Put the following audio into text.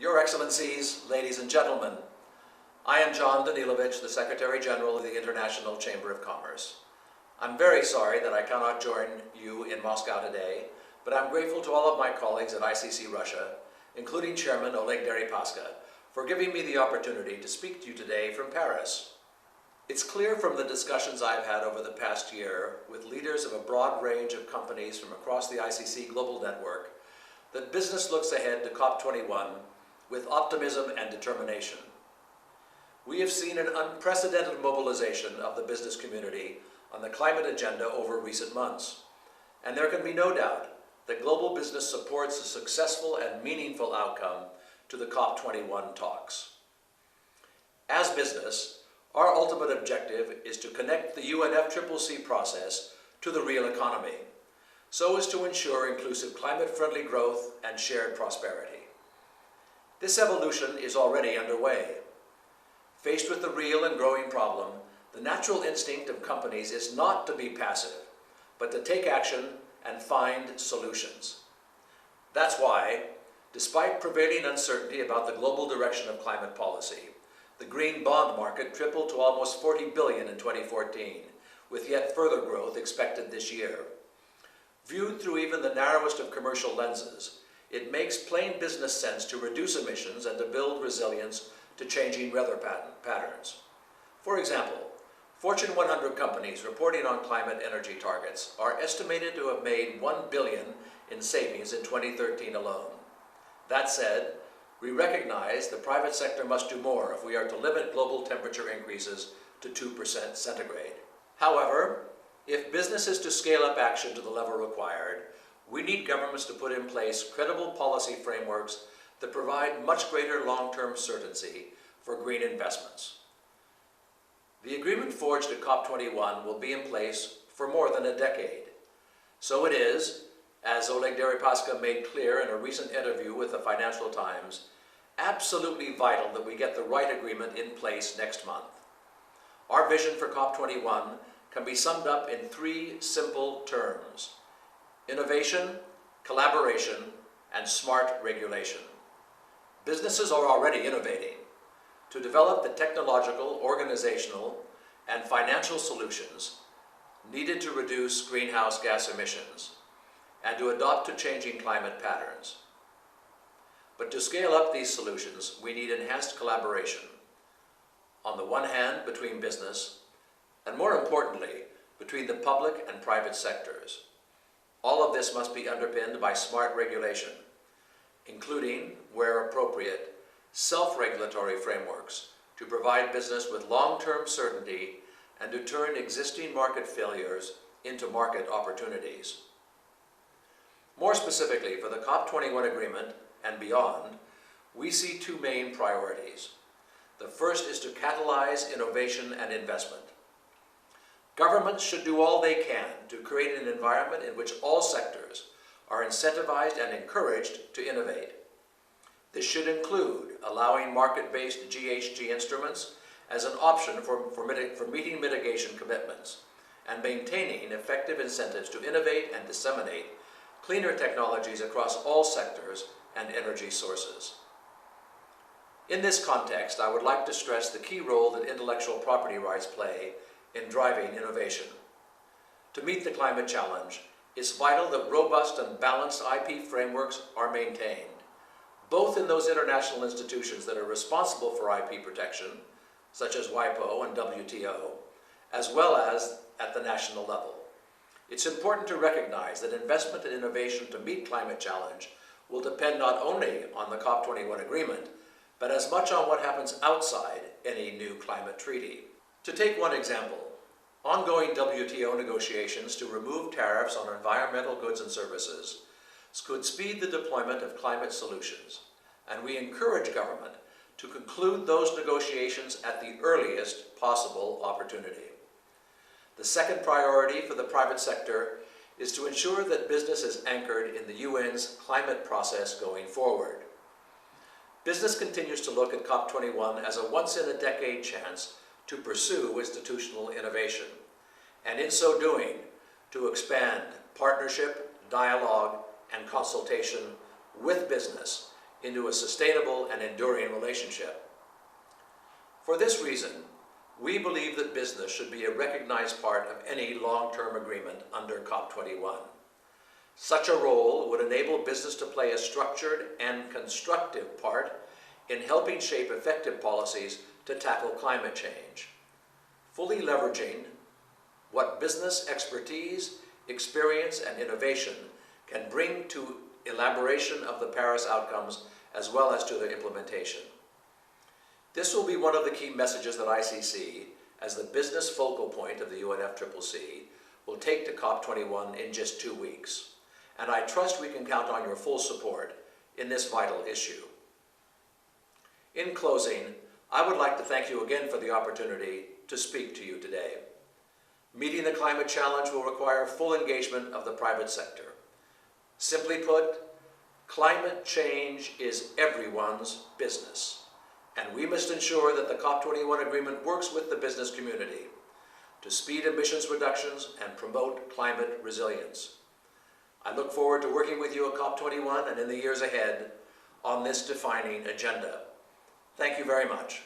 Your Excellencies, ladies and gentlemen, I am John Danilovich, the Secretary General of the International Chamber of Commerce. I'm very sorry that I cannot join you in Moscow today, but I'm grateful to all of my colleagues at ICC Russia, including Chairman Oleg Deripaska, for giving me the opportunity to speak to you today from Paris. It's clear from the discussions I've had over the past year with leaders of a broad range of companies from across the ICC global network that business looks ahead to COP21 with optimism and determination. We have seen an unprecedented mobilization of the business community on the climate agenda over recent months, and there can be no doubt that global business supports a successful and meaningful outcome to the COP21 talks. As business, our ultimate objective is to connect the UNFCCC process to the real economy, so as to ensure inclusive climate-friendly growth and shared prosperity. This evolution is already underway. Faced with the real and growing problem, the natural instinct of companies is not to be passive, but to take action and find solutions. That's why, despite prevailing uncertainty about the global direction of climate policy, the green bond market tripled to almost $40 billion in 2014, with yet further growth expected this year. Viewed through even the narrowest of commercial lenses, it makes plain business sense to reduce emissions and to build resilience to changing weather patterns. For example, Fortune 100 companies reporting on climate energy targets are estimated to have made $1 billion in savings in 2013 alone. That said, we recognize the private sector must do more if we are to limit global temperature increases to 2% centigrade. However, if business is to scale up action to the level required, we need governments to put in place credible policy frameworks that provide much greater long-term certainty for green investments. The agreement forged at COP21 will be in place for more than a decade. So it is, as Oleg Deripaska made clear in a recent interview with the Financial Times, absolutely vital that we get the right agreement in place next month. Our vision for COP21 can be summed up in three simple terms: innovation, collaboration, and smart regulation. Businesses are already innovating. To develop the technological, organizational, and financial solutions needed to reduce greenhouse gas emissions and to adapt to changing climate patterns. But to scale up these solutions, we need enhanced collaboration. On the one hand, between business, and more importantly, between the public and private sectors. All of this must be underpinned by smart regulation, including, where appropriate, self-regulatory frameworks to provide business with long-term certainty and to turn existing market failures into market opportunities. More specifically, for the COP21 agreement and beyond, we see two main priorities. The first is to catalyze innovation and investment. Governments should do all they can to create an environment in which all sectors are incentivized and encouraged to innovate. This should include allowing market-based GHG instruments as an option for meeting mitigation commitments and maintaining effective incentives to innovate and disseminate cleaner technologies across all sectors and energy sources. In this context, I would like to stress the key role that intellectual property rights play in driving innovation. To meet the climate challenge, it's vital that robust and balanced IP frameworks are maintained, both in those international institutions that are responsible for IP protection, such as WIPO and WTO, as well as at the national level. It's important to recognize that investment and innovation to meet climate challenge will depend not only on the COP21 agreement, but as much on what happens outside any new climate treaty. To take one example, ongoing WTO negotiations to remove tariffs on environmental goods and services could speed the deployment of climate solutions, and we encourage government to conclude those negotiations at the earliest possible opportunity. The second priority for the private sector is to ensure that business is anchored in the UN's climate process going forward. Business continues to look at COP21 as a once-in-a-decade chance to pursue institutional innovation, and in so doing, to expand partnership, dialogue, and consultation with business into a sustainable and enduring relationship. For this reason, we believe that business should be a recognized part of any long-term agreement under COP21. Such a role would enable business to play a structured and constructive part in helping shape effective policies to tackle climate change, fully leveraging what business expertise, experience, and innovation can bring to elaboration of the Paris outcomes as well as to their implementation. This will be one of the key messages that ICC, as the business focal point of the UNFCCC, will take to COP21 in just 2 weeks, and I trust we can count on your full support in this vital issue. In closing, I would like to thank you again for the opportunity to speak to you today. Meeting the climate challenge will require full engagement of the private sector. Simply put, climate change is everyone's business, and we must ensure that the COP21 agreement works with the business community to speed emissions reductions and promote climate resilience. I look forward to working with you at COP21 and in the years ahead on this defining agenda. Thank you very much.